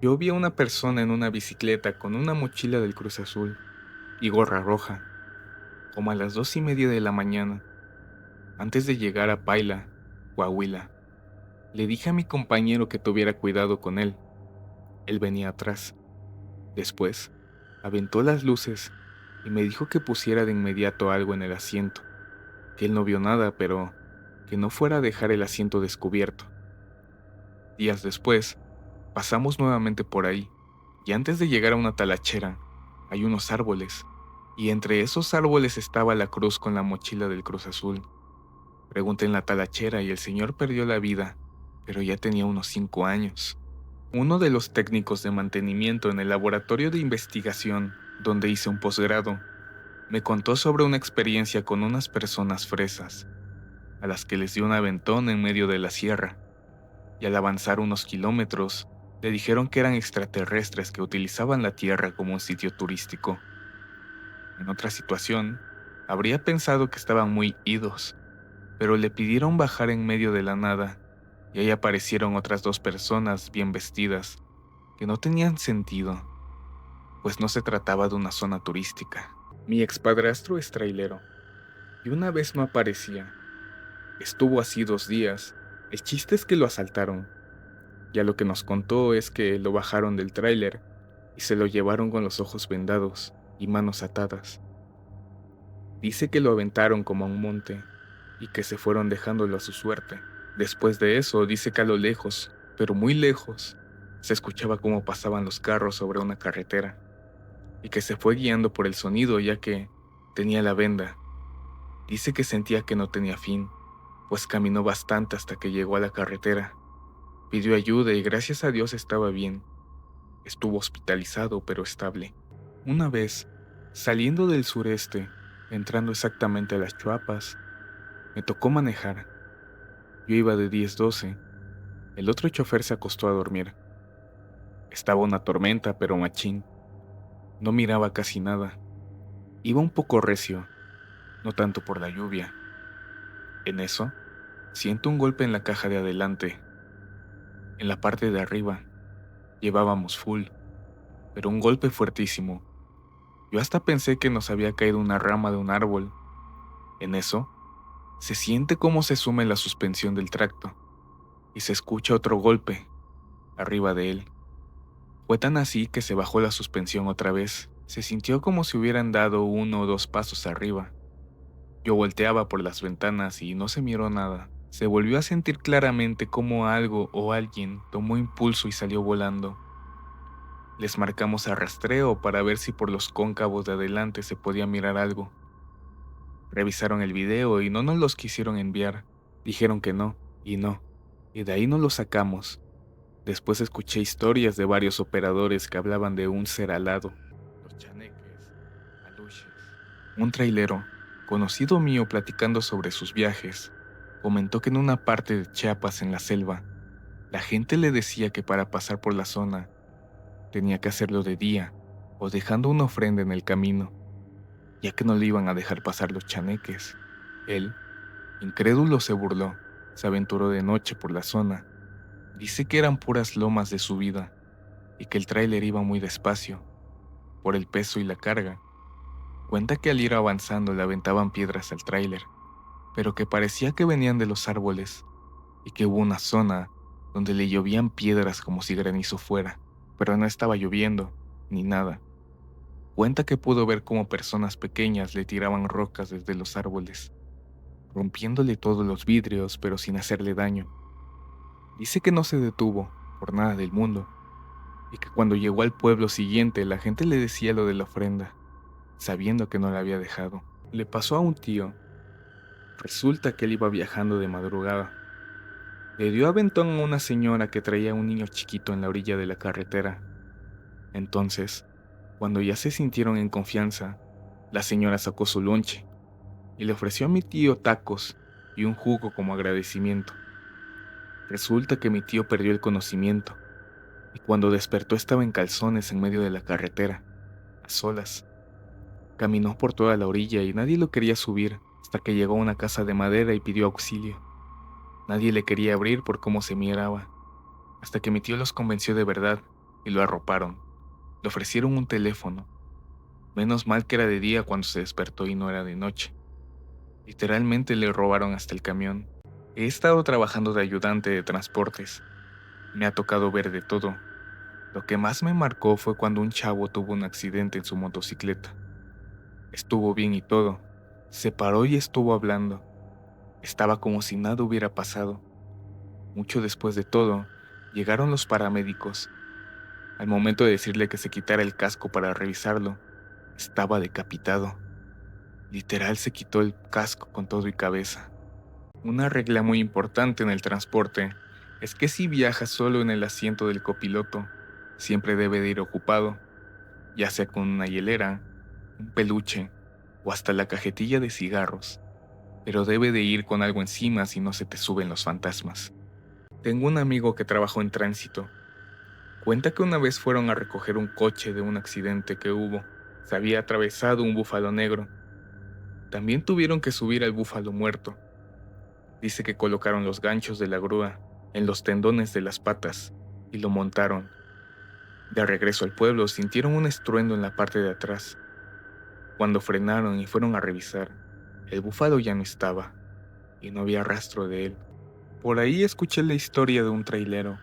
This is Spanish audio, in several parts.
Yo vi a una persona en una bicicleta con una mochila del Cruz Azul y gorra roja, como a las 2:30 de la mañana, antes de llegar a Paila, Coahuila. Le dije a mi compañero que tuviera cuidado con él. Él venía atrás. Después, aventó las luces y me dijo que pusiera de inmediato algo en el asiento, que él no vio nada, pero que no fuera a dejar el asiento descubierto. Días después, pasamos nuevamente por ahí, y antes de llegar a una talachera, hay unos árboles, y entre esos árboles estaba la cruz con la mochila del Cruz Azul. Pregunté en la talachera y el señor perdió la vida, pero ya tenía unos 5 años. Uno de los técnicos de mantenimiento en el laboratorio de investigación, donde hice un posgrado, me contó sobre una experiencia con unas personas fresas, a las que les dio un aventón en medio de la sierra, y al avanzar unos kilómetros, le dijeron que eran extraterrestres que utilizaban la Tierra como un sitio turístico. En otra situación, habría pensado que estaban muy idos, pero le pidieron bajar en medio de la nada, y ahí aparecieron otras dos personas bien vestidas, que no tenían sentido, pues no se trataba de una zona turística. Mi expadrastro es trailero, y una vez no aparecía. Estuvo así 2 días. El chiste es que lo asaltaron. Ya lo que nos contó es que lo bajaron del tráiler y se lo llevaron con los ojos vendados y manos atadas. Dice que lo aventaron como a un monte y que se fueron dejándolo a su suerte. Después de eso, dice que a lo lejos, pero muy lejos, se escuchaba cómo pasaban los carros sobre una carretera y que se fue guiando por el sonido ya que tenía la venda. Dice que sentía que no tenía fin, pues caminó bastante hasta que llegó a la carretera. Pidió ayuda y gracias a Dios estaba bien. Estuvo hospitalizado pero estable. Una vez, saliendo del sureste, entrando exactamente a las Chuapas, me tocó manejar. Yo iba de 10-12. El otro chofer se acostó a dormir. Estaba una tormenta, pero machín. No miraba casi nada. Iba un poco recio, no tanto por la lluvia. En eso, siento un golpe en la caja de adelante, en la parte de arriba. Llevábamos full, pero un golpe fuertísimo. Yo hasta pensé que nos había caído una rama de un árbol. En eso, se siente cómo se sume la suspensión del tracto, y se escucha otro golpe, arriba de él. Fue tan así que se bajó la suspensión otra vez. Se sintió como si hubieran dado 1 o 2 pasos arriba. Yo volteaba por las ventanas y no se miró nada. Se volvió a sentir claramente como algo o alguien tomó impulso y salió volando. Les marcamos a rastreo para ver si por los cóncavos de adelante se podía mirar algo. Revisaron el video y no nos los quisieron enviar. Dijeron que no, y no. Y de ahí no lo sacamos. Después escuché historias de varios operadores que hablaban de un ser alado, los chaneques, aluches. Un trailero, conocido mío platicando sobre sus viajes, comentó que en una parte de Chiapas en la selva, la gente le decía que para pasar por la zona tenía que hacerlo de día o dejando una ofrenda en el camino, ya que no le iban a dejar pasar los chaneques. Él, incrédulo, se burló, se aventuró de noche por la zona. Dice que eran puras lomas de subida y que el tráiler iba muy despacio, por el peso y la carga. Cuenta que al ir avanzando le aventaban piedras al tráiler, pero que parecía que venían de los árboles, y que hubo una zona donde le llovían piedras como si granizo fuera, pero no estaba lloviendo, ni nada. Cuenta que pudo ver cómo personas pequeñas le tiraban rocas desde los árboles, rompiéndole todos los vidrios, pero sin hacerle daño. Dice que no se detuvo, por nada del mundo, y que cuando llegó al pueblo siguiente la gente le decía lo de la ofrenda, sabiendo que no la había dejado. Le pasó a un tío. Resulta que él iba viajando de madrugada. Le dio aventón a una señora que traía a un niño chiquito en la orilla de la carretera. Entonces, cuando ya se sintieron en confianza, la señora sacó su lonche y le ofreció a mi tío tacos y un jugo como agradecimiento. Resulta que mi tío perdió el conocimiento y cuando despertó estaba en calzones en medio de la carretera, a solas. Caminó por toda la orilla y nadie lo quería subir hasta que llegó a una casa de madera y pidió auxilio. Nadie le quería abrir por cómo se miraba, hasta que mi tío los convenció de verdad y lo arroparon. Le ofrecieron un teléfono. Menos mal que era de día cuando se despertó y no era de noche. Literalmente le robaron hasta el camión. He estado trabajando de ayudante de transportes. Me ha tocado ver de todo. Lo que más me marcó fue cuando un chavo tuvo un accidente en su motocicleta. Estuvo bien y todo. Se paró y estuvo hablando. Estaba como si nada hubiera pasado. Mucho después de todo, llegaron los paramédicos. Al momento de decirle que se quitara el casco para revisarlo, estaba decapitado. Literal se quitó el casco con todo y cabeza. Una regla muy importante en el transporte es que si viajas solo en el asiento del copiloto, siempre debe de ir ocupado, ya sea con una hielera, un peluche o hasta la cajetilla de cigarros, pero debe de ir con algo encima si no se te suben los fantasmas. Tengo un amigo que trabajó en tránsito. Cuenta que una vez fueron a recoger un coche de un accidente que hubo. Se había atravesado un búfalo negro. También tuvieron que subir al búfalo muerto. Dice que colocaron los ganchos de la grúa en los tendones de las patas y lo montaron. De regreso al pueblo sintieron un estruendo en la parte de atrás. Cuando frenaron y fueron a revisar, el búfalo ya no estaba y no había rastro de él. Por ahí escuché la historia de un trailero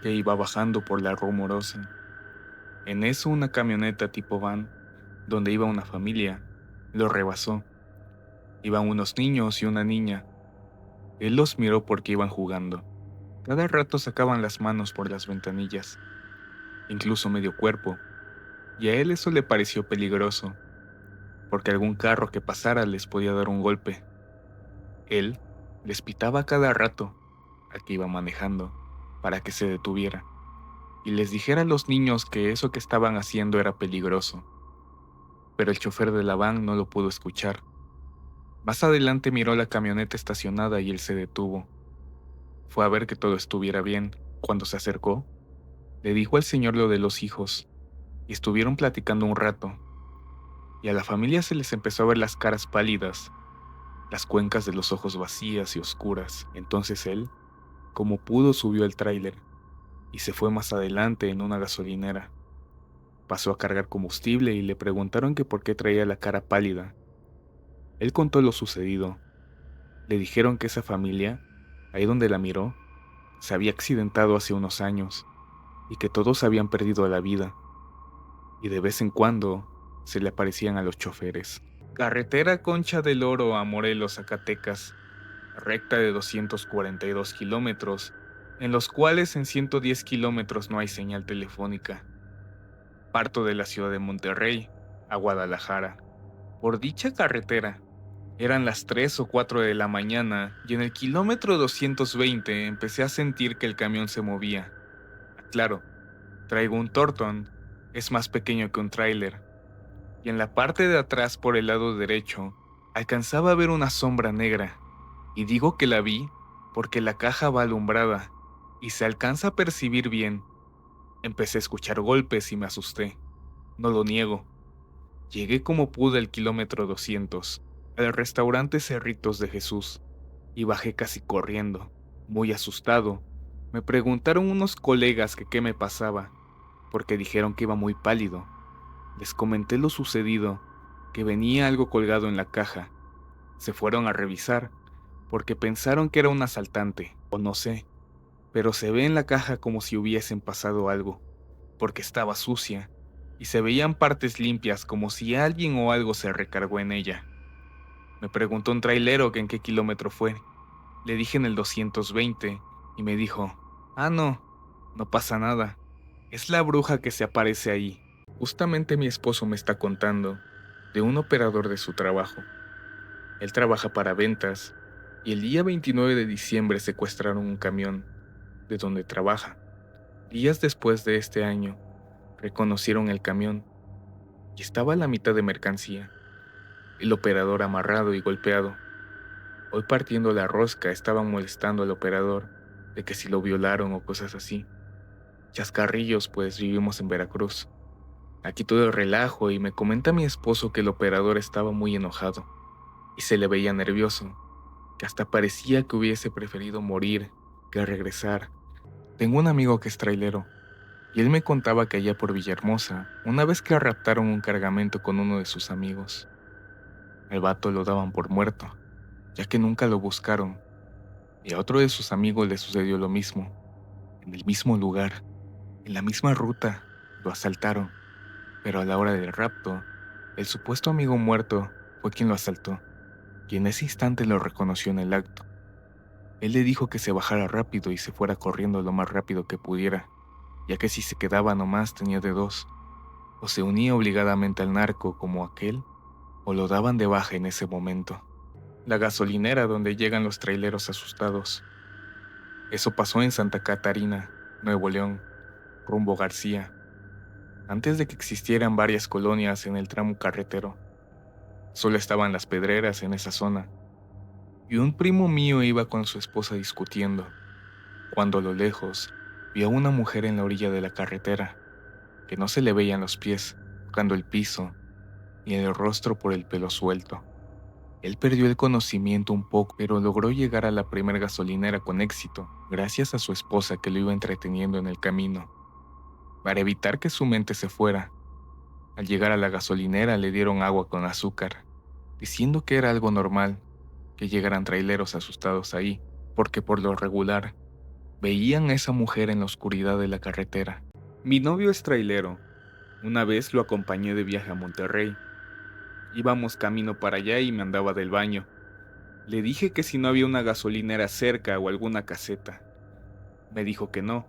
que iba bajando por la Rumorosa. En eso una camioneta tipo van, donde iba una familia, lo rebasó. Iban unos niños y una niña. Él los miró porque iban jugando. Cada rato sacaban las manos por las ventanillas, incluso medio cuerpo, y a él eso le pareció peligroso, porque algún carro que pasara les podía dar un golpe. Él les pitaba cada rato al que iba manejando para que se detuviera y les dijera a los niños que eso que estaban haciendo era peligroso, pero el chofer de la van no lo pudo escuchar. Más adelante miró la camioneta estacionada y él se detuvo. Fue a ver que todo estuviera bien. Cuando se acercó, le dijo al señor lo de los hijos, y estuvieron platicando un rato, y a la familia se les empezó a ver las caras pálidas, las cuencas de los ojos vacías y oscuras. Entonces él, como pudo, subió el tráiler, y se fue más adelante en una gasolinera. Pasó a cargar combustible y le preguntaron que por qué traía la cara pálida. Él contó lo sucedido. Le dijeron que esa familia, ahí donde la miró, se había accidentado hace unos años y que todos habían perdido la vida, y de vez en cuando se le aparecían a los choferes. Carretera Concha del Oro a Morelos, Zacatecas, recta de 242 kilómetros, en los cuales en 110 kilómetros no hay señal telefónica. Parto de la ciudad de Monterrey a Guadalajara. Por dicha carretera, eran las 3 o 4 de la mañana y en el kilómetro 220 empecé a sentir que el camión se movía. Claro, traigo un Torton, es más pequeño que un tráiler, y en la parte de atrás por el lado derecho alcanzaba a ver una sombra negra, y digo que la vi porque la caja va alumbrada y se alcanza a percibir bien. Empecé a escuchar golpes y me asusté, no lo niego. Llegué como pude al kilómetro 200, al restaurante Cerritos de Jesús, y bajé casi corriendo, muy asustado. Me preguntaron unos colegas que qué me pasaba, porque dijeron que iba muy pálido. Les comenté lo sucedido, que venía algo colgado en la caja. Se fueron a revisar, porque pensaron que era un asaltante, o no sé, pero se ve en la caja como si hubiesen pasado algo, porque estaba sucia, y se veían partes limpias como si alguien o algo se recargó en ella. Me preguntó un trailero que en qué kilómetro fue. Le dije en el 220 y me dijo, no, no pasa nada. Es la bruja que se aparece ahí. Justamente mi esposo me está contando de un operador de su trabajo. Él trabaja para ventas y el día 29 de diciembre secuestraron un camión de donde trabaja. Días después de este año, reconocieron el camión y estaba a la mitad de mercancía. El operador amarrado y golpeado. Hoy partiendo la rosca estaban molestando al operador de que si lo violaron o cosas así. Chascarrillos, pues vivimos en Veracruz. Aquí todo es relajo y me comenta mi esposo que el operador estaba muy enojado y se le veía nervioso, que hasta parecía que hubiese preferido morir que regresar. Tengo un amigo que es trailero Y él me contaba que allá por Villahermosa, una vez que raptaron un cargamento con uno de sus amigos, al vato lo daban por muerto, ya que nunca lo buscaron, y a otro de sus amigos le sucedió lo mismo, en el mismo lugar, en la misma ruta, lo asaltaron, pero a la hora del rapto, el supuesto amigo muerto fue quien lo asaltó, y en ese instante lo reconoció en el acto. Él le dijo que se bajara rápido y se fuera corriendo lo más rápido que pudiera, ya que si se quedaba nomás tenía de dos: o se unía obligadamente al narco como aquel, o lo daban de baja en ese momento. La gasolinera donde llegan los traileros asustados. Eso pasó en Santa Catarina, Nuevo León, rumbo García, antes de que existieran varias colonias en el tramo carretero. Solo estaban las pedreras en esa zona, y un primo mío iba con su esposa discutiendo, cuando a lo lejos vio a una mujer en la orilla de la carretera, que no se le veían los pies, tocando el piso, y el rostro por el pelo suelto. Él perdió el conocimiento un poco, pero logró llegar a la primera gasolinera con éxito, gracias a su esposa que lo iba entreteniendo en el camino. Para evitar que su mente se fuera, al llegar a la gasolinera le dieron agua con azúcar, diciendo que era algo normal que llegaran traileros asustados ahí, porque por lo regular veían a esa mujer en la oscuridad de la carretera. Mi novio es trailero. Una vez lo acompañé de viaje a Monterrey. Íbamos camino para allá y me andaba del baño. Le dije que si no había una gasolinera cerca o alguna caseta. Me dijo que no,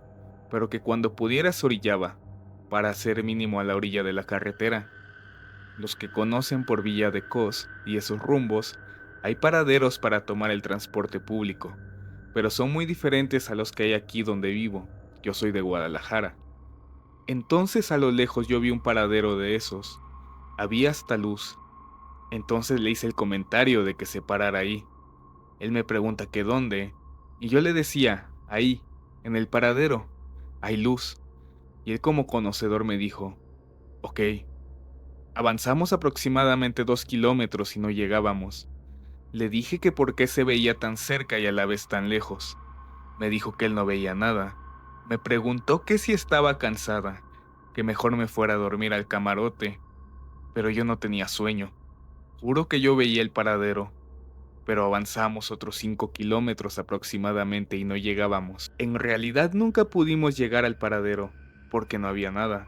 pero que cuando pudiera se orillaba, para hacer mínimo a la orilla de la carretera. Los que conocen por Villa de Cos y esos rumbos, hay paraderos para tomar el transporte público, pero son muy diferentes a los que hay aquí donde vivo. Yo soy de Guadalajara. Entonces a lo lejos yo vi un paradero de esos. Había hasta luz. Entonces le hice el comentario de que se parara ahí. Él me pregunta que dónde, y yo le decía, ahí, en el paradero, hay luz. Y él como conocedor me dijo, ok. Avanzamos aproximadamente 2 kilómetros y no llegábamos. Le dije que por qué se veía tan cerca y a la vez tan lejos. Me dijo que él no veía nada. Me preguntó que si estaba cansada, que mejor me fuera a dormir al camarote, pero yo no tenía sueño. Juro que yo veía el paradero, pero avanzamos otros 5 kilómetros aproximadamente y no llegábamos. En realidad nunca pudimos llegar al paradero, porque no había nada.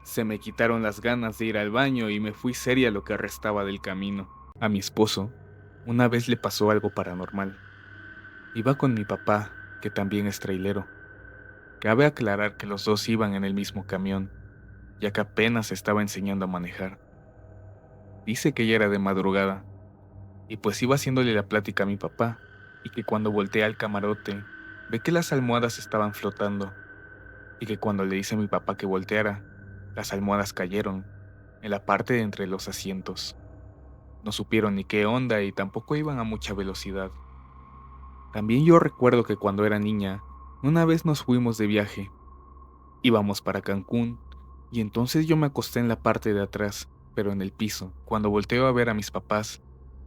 Se me quitaron las ganas de ir al baño y me fui seria lo que restaba del camino. A mi esposo, una vez le pasó algo paranormal. Iba con mi papá, que también es trailero. Cabe aclarar que los dos iban en el mismo camión, ya que apenas estaba enseñando a manejar. Dice que ya era de madrugada, y pues iba haciéndole la plática a mi papá, y que cuando voltea al camarote, ve que las almohadas estaban flotando, y que cuando le dice a mi papá que volteara, las almohadas cayeron, en la parte de entre los asientos. No supieron ni qué onda y tampoco iban a mucha velocidad. También yo recuerdo que cuando era niña, una vez nos fuimos de viaje. Íbamos para Cancún, y entonces yo me acosté en la parte de atrás, pero en el piso. Cuando volteo a ver a mis papás,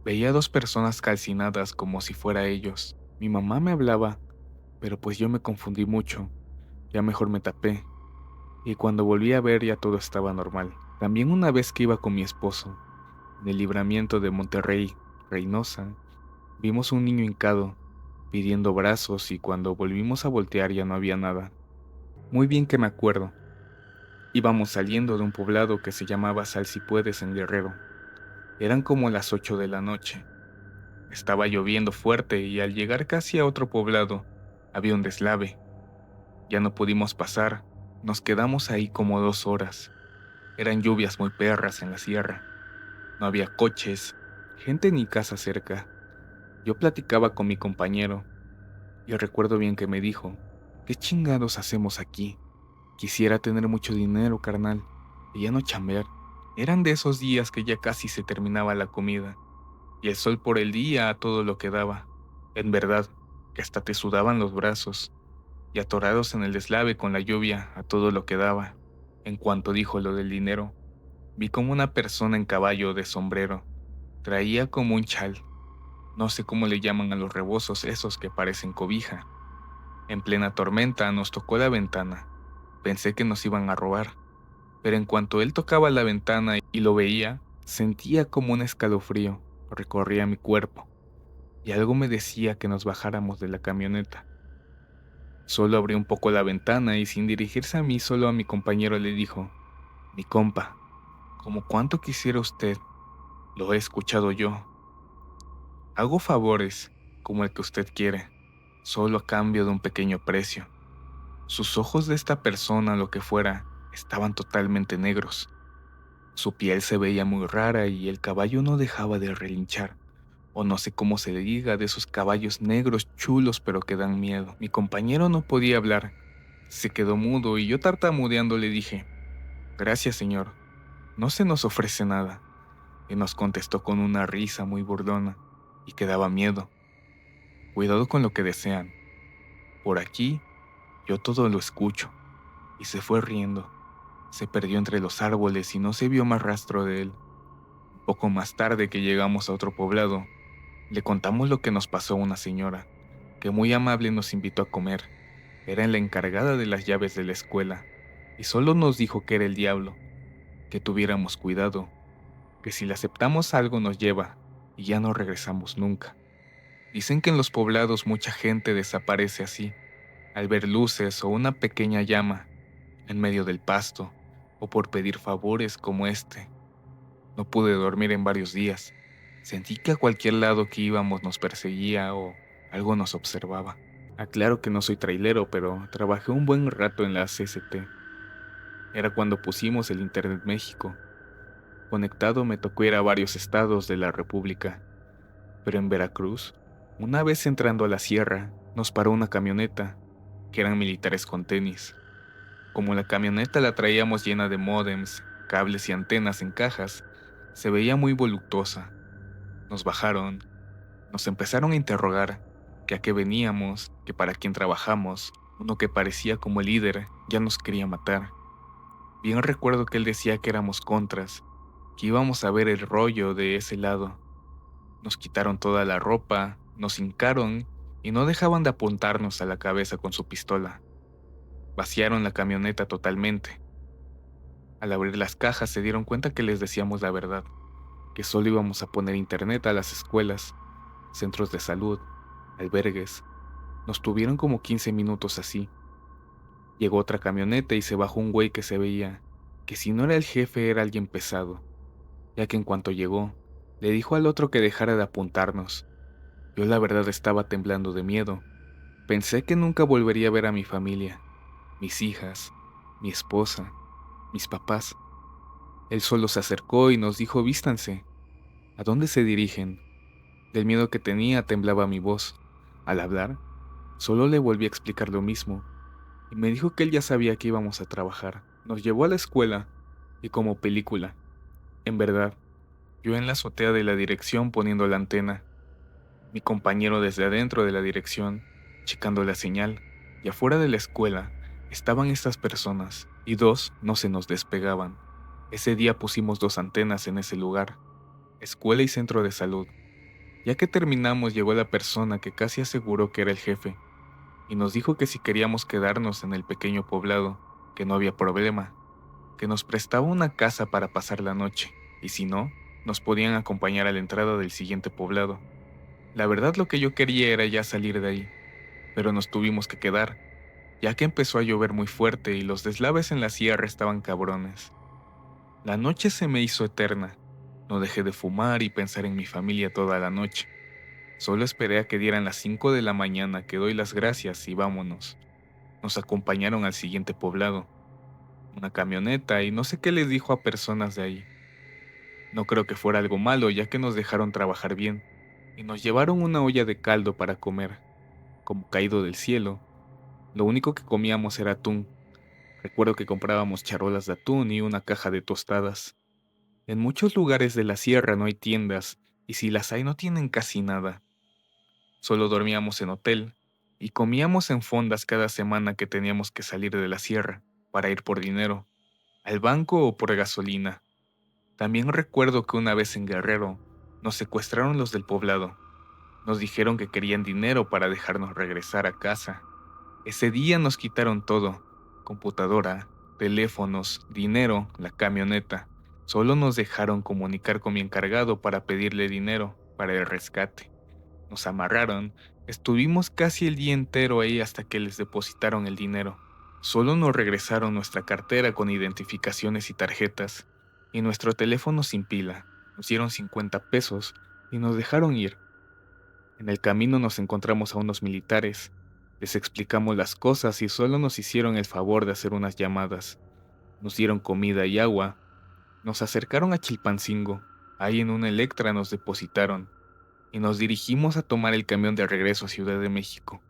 veía 2 personas calcinadas como si fuera ellos. Mi mamá me hablaba, pero pues yo me confundí mucho. Ya mejor me tapé, y cuando volví a ver ya todo estaba normal. También una vez que iba con mi esposo, en el libramiento de Monterrey, Reynosa, vimos un niño hincado, pidiendo brazos, y cuando volvimos a voltear ya no había nada. Muy bien que me acuerdo. Íbamos saliendo de un poblado que se llamaba Sal Si Puedes en Guerrero. Eran como las 8 de la noche. Estaba lloviendo fuerte y al llegar casi a otro poblado, había un deslave. Ya no pudimos pasar, nos quedamos ahí como 2 horas. Eran lluvias muy perras en la sierra. No había coches, gente ni casa cerca. Yo platicaba con mi compañero y recuerdo bien que me dijo, ¿qué chingados hacemos aquí? Quisiera tener mucho dinero, carnal, y ya no chambear. Eran de esos días que ya casi se terminaba la comida, y el sol por el día a todo lo que daba. En verdad, que hasta te sudaban los brazos, y atorados en el deslave con la lluvia a todo lo que daba. En cuanto dijo lo del dinero, vi como una persona en caballo de sombrero. Traía como un chal, no sé cómo le llaman a los rebozos esos que parecen cobija. En plena tormenta nos tocó la ventana. Pensé que nos iban a robar, pero en cuanto él tocaba la ventana y lo veía, sentía como un escalofrío recorría mi cuerpo y algo me decía que nos bajáramos de la camioneta. Solo abrió un poco la ventana y sin dirigirse a mí, solo a mi compañero le dijo, mi compa, como cuánto quisiera usted, lo he escuchado yo. Hago favores, como el que usted quiere, solo a cambio de un pequeño precio. Sus ojos de esta persona, lo que fuera, estaban totalmente negros. Su piel se veía muy rara y el caballo no dejaba de relinchar, o no sé cómo se le diga, de esos caballos negros chulos pero que dan miedo. Mi compañero no podía hablar, se quedó mudo y yo tartamudeando le dije, gracias señor, no se nos ofrece nada. Y nos contestó con una risa muy burlona y que daba miedo. Cuidado con lo que desean. Por aquí yo todo lo escucho. Y se fue riendo. Se perdió entre los árboles y no se vio más rastro de él. Un poco más tarde que llegamos a otro poblado, le contamos lo que nos pasó a una señora, que muy amable nos invitó a comer. Era la encargada de las llaves de la escuela, y solo nos dijo que era el diablo, que tuviéramos cuidado, que si le aceptamos algo nos lleva, y ya no regresamos nunca. Dicen que en los poblados mucha gente desaparece así, al ver luces o una pequeña llama en medio del pasto, o por pedir favores como este. No pude dormir en varios días. Sentí que a cualquier lado que íbamos nos perseguía o algo nos observaba. Aclaro que no soy trailero, pero trabajé un buen rato en la CCT. Era cuando pusimos el Internet México. Conectado me tocó ir a varios estados de la República, pero en Veracruz, una vez entrando a la sierra, nos paró una camioneta, que eran militares con tenis. Como la camioneta la traíamos llena de módems, cables y antenas en cajas, se veía muy voluptuosa. Nos bajaron, nos empezaron a interrogar, que a qué veníamos, que para quién trabajamos. Uno que parecía como el líder ya nos quería matar. Bien recuerdo que él decía que éramos contras, que íbamos a ver el rollo de ese lado. Nos quitaron toda la ropa, nos hincaron y no dejaban de apuntarnos a la cabeza con su pistola. Vaciaron la camioneta totalmente. Al abrir las cajas se dieron cuenta que les decíamos la verdad, que solo íbamos a poner internet a las escuelas, centros de salud, albergues. Nos tuvieron como 15 minutos así. Llegó otra camioneta y se bajó un güey que se veía que si no era el jefe era alguien pesado, ya que en cuanto llegó, le dijo al otro que dejara de apuntarnos. Yo la verdad estaba temblando de miedo. Pensé que nunca volvería a ver a mi familia, mis hijas, mi esposa, mis papás. Él solo se acercó y nos dijo vístanse. ¿A dónde se dirigen? Del miedo que tenía temblaba mi voz. Al hablar, solo le volví a explicar lo mismo, y me dijo que él ya sabía que íbamos a trabajar. Nos llevó a la escuela, y como película. En verdad, yo en la azotea de la dirección poniendo la antena, mi compañero desde adentro de la dirección, checando la señal, y afuera de la escuela estaban estas personas, y dos no se nos despegaban. Ese día pusimos dos antenas en ese lugar, escuela y centro de salud. Ya que terminamos llegó la persona que casi aseguró que era el jefe, y nos dijo que si queríamos quedarnos en el pequeño poblado, que no había problema, que nos prestaba una casa para pasar la noche, y si no, nos podían acompañar a la entrada del siguiente poblado. La verdad lo que yo quería era ya salir de ahí, pero nos tuvimos que quedar, ya que empezó a llover muy fuerte y los deslaves en la sierra estaban cabrones. La noche se me hizo eterna. No dejé de fumar y pensar en mi familia toda la noche. Solo esperé a que dieran las 5 de la mañana, que doy las gracias y vámonos. Nos acompañaron al siguiente poblado, una camioneta y no sé qué les dijo a personas de ahí. No creo que fuera algo malo, ya que nos dejaron trabajar bien, y nos llevaron una olla de caldo para comer, como caído del cielo. Lo único que comíamos era atún. Recuerdo que comprábamos charolas de atún y una caja de tostadas. En muchos lugares de la sierra no hay tiendas, y si las hay no tienen casi nada. Solo dormíamos en hotel, y comíamos en fondas cada semana que teníamos que salir de la sierra, para ir por dinero, al banco o por gasolina. También recuerdo que una vez en Guerrero, nos secuestraron los del poblado. Nos dijeron que querían dinero para dejarnos regresar a casa. Ese día nos quitaron todo, computadora, teléfonos, dinero, la camioneta. Solo nos dejaron comunicar con mi encargado para pedirle dinero para el rescate. Nos amarraron, estuvimos casi el día entero ahí hasta que les depositaron el dinero. Solo nos regresaron nuestra cartera con identificaciones y tarjetas, y nuestro teléfono sin pila. Nos dieron 50 pesos y nos dejaron ir. En el camino nos encontramos a unos militares. Les explicamos las cosas y solo nos hicieron el favor de hacer unas llamadas. Nos dieron comida y agua. Nos acercaron a Chilpancingo. Ahí en una Electra nos depositaron y nos dirigimos a tomar el camión de regreso a Ciudad de México.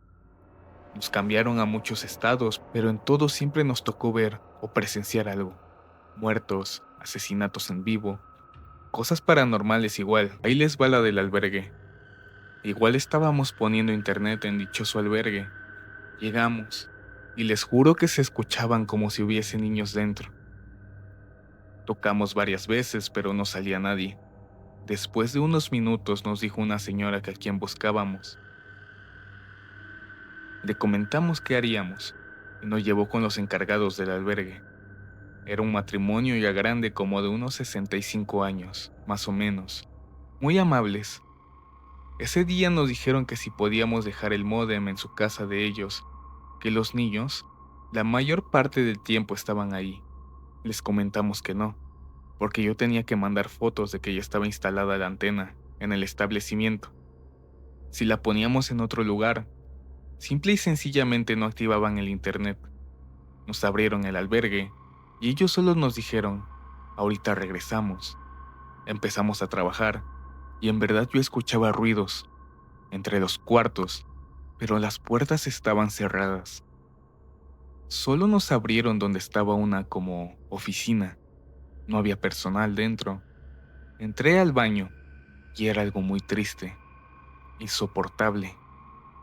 Nos cambiaron a muchos estados, pero en todos siempre nos tocó ver o presenciar algo. Muertos, asesinatos en vivo, cosas paranormales igual. Ahí les va la del albergue. Igual estábamos poniendo internet en dichoso albergue. Llegamos, y les juro que se escuchaban como si hubiese niños dentro. Tocamos varias veces, pero no salía nadie. Después de unos minutos nos dijo una señora que a quien buscábamos. Le comentamos qué haríamos, y nos llevó con los encargados del albergue. Era un matrimonio ya grande, como de unos 65 años, más o menos. Muy amables. Ese día nos dijeron que si podíamos dejar el módem en su casa de ellos, que los niños, la mayor parte del tiempo estaban ahí. Les comentamos que no, porque yo tenía que mandar fotos de que ya estaba instalada la antena en el establecimiento. Si la poníamos en otro lugar, simple y sencillamente no activaban el internet. Nos abrieron el albergue y ellos solo nos dijeron, ahorita regresamos. Empezamos a trabajar y en verdad yo escuchaba ruidos entre los cuartos, pero las puertas estaban cerradas. Solo nos abrieron donde estaba una como oficina. No había personal dentro. Entré al baño y era algo muy triste, insoportable.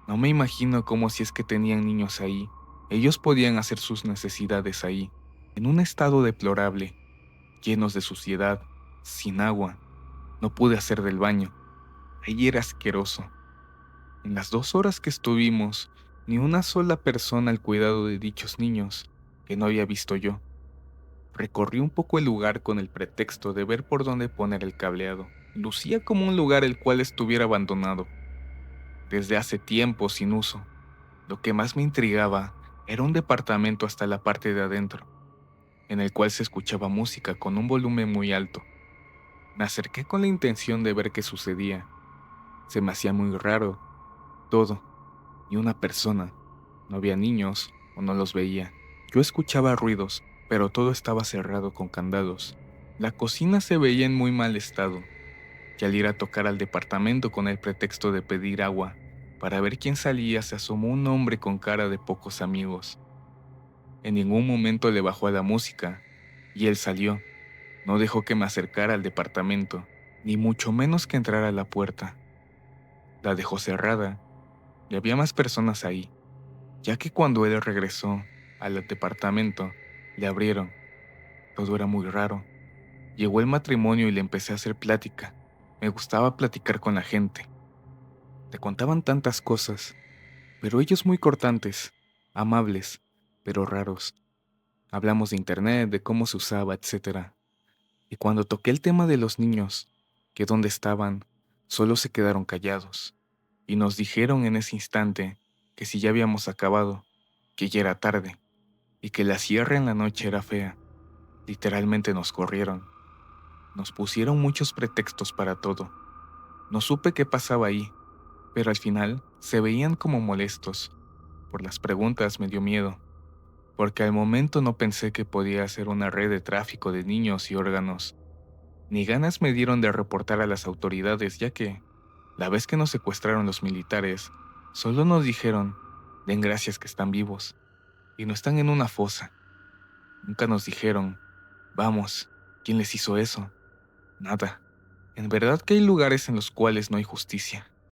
No me imagino cómo si es que tenían niños ahí. Ellos podían hacer sus necesidades ahí, en un estado deplorable, llenos de suciedad, sin agua. No pude hacer del baño. Ahí era asqueroso. En las 2 horas que estuvimos, ni una sola persona al cuidado de dichos niños, que no había visto yo. Recorrí un poco el lugar con el pretexto de ver por dónde poner el cableado. Lucía como un lugar el cual estuviera abandonado, desde hace tiempo sin uso. Lo que más me intrigaba era un departamento hasta la parte de adentro, en el cual se escuchaba música con un volumen muy alto. Me acerqué con la intención de ver qué sucedía. Se me hacía muy raro todo, ni una persona. No había niños o no los veía. Yo escuchaba ruidos, pero todo estaba cerrado con candados. La cocina se veía en muy mal estado, y al ir a tocar al departamento con el pretexto de pedir agua, para ver quién salía, se asomó un hombre con cara de pocos amigos. En ningún momento le bajó a la música, y él salió. No dejó que me acercara al departamento, ni mucho menos que entrara a la puerta. La dejó cerrada, y había más personas ahí, ya que cuando él regresó al departamento, le abrieron. Todo era muy raro. Llegó el matrimonio y le empecé a hacer plática. Me gustaba platicar con la gente. Te contaban tantas cosas, pero ellos muy cortantes, amables, pero raros. Hablamos de internet, de cómo se usaba, etcétera. Y cuando toqué el tema de los niños, que dónde estaban, solo se quedaron callados. Y nos dijeron en ese instante que si ya habíamos acabado, que ya era tarde, y que la sierra en la noche era fea. Literalmente nos corrieron. Nos pusieron muchos pretextos para todo. No supe qué pasaba ahí, pero al final se veían como molestos. Por las preguntas me dio miedo, porque al momento no pensé que podía ser una red de tráfico de niños y órganos. Ni ganas me dieron de reportar a las autoridades, ya que, la vez que nos secuestraron los militares, solo nos dijeron, den gracias que están vivos, y no están en una fosa. Nunca nos dijeron, vamos, ¿quién les hizo eso? Nada. En verdad que hay lugares en los cuales no hay justicia.